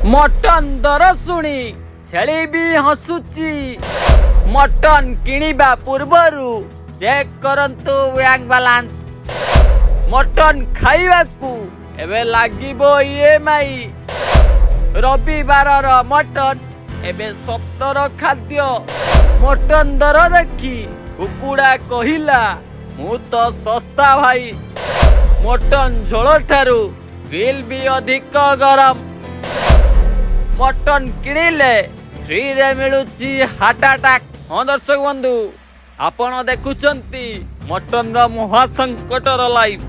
Mutton दर शुणी छेली भी हसुची। मटन किनिबा पूर्वरु चेक करंतु बैंक बैलेंस। मटन खाइबाकू एबे लागिबो ईएमआई। रविवार मटन एबे सप्तर खाद्य। मटन दर देखी कुकुड़ा कहिला मु तो सस्ता भाई। मटन झोल ठारू ग्रिल भी अधिक गरम। मटन किଣିଲେ फ्री रे मिलुची हार्ट अटैक। हाँ दर्शक बंधु आपण देखुचंती मटन रो महासंकटर लाइफ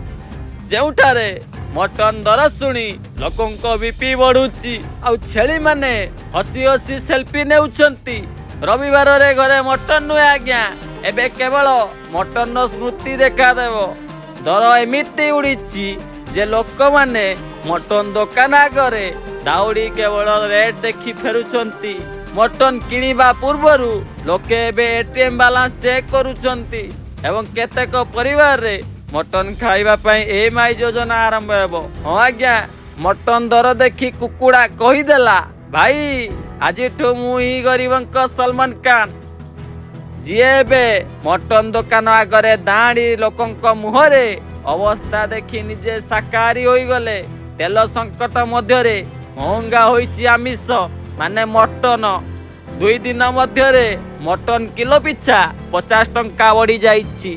जेउठारे मटन दर शुणी लोकंक बीपी बढ़ुची आ छेली माने हसी हसी सेल्फी नेउचंती। रविवार रे घरे मटन नुहे आज्ञा एबे केवल मटन रो स्मृति देखा देबो। दर एमिति उड़ीची जे लोक माने मटन दुकान आगरे दाउड़ी केवल रेट देखी फेरुचंती। मटन किनिबा पूर्वरु लोके एबे एटीएम बैलेंस चेक करूचंती एवं केतेक परिवार रे मटन खाइबा पई ईएमआई योजना आरंभ हेबो। हां आज्ञा मटन दर देखी कुकुड़ा कहिदेला भाई आजिठु मु ही गरीबंक सलमान खान जिए बे मटन दुकान आगरे दाँड़ी लोकंक मुहरे अवस्था देखी निजे शाकाहारी होई गले। तेल संकट मध्यरे महंगा होईची आमिष माने मटन। 2 दिन मध्यरे मटन किलो पिछा 50 टंका बढ़ी जाइछि।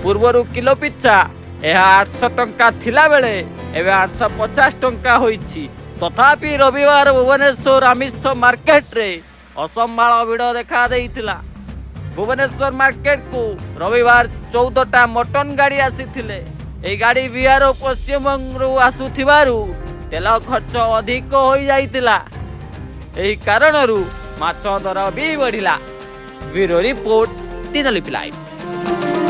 पूर्वरु किलो पिछा यह 800 टंका थिला बेले एबे 850 टंका होईछि। तथापि रविवार भुवनेश्वर आमिष मार्केट रे असंभाल भिड़ देखा देइथिला। भुवनेश्वर मार्केट को रविवार 14टा मटन गाड़ी आसीथिले। ए गाड़ी बिहार और पश्चिम बंग आसुथिबारु तेल खर्च अधिक हो जाइतिला। एही कारणरू माछ दर भी बढ़िला। Bureau report Dinalipi live.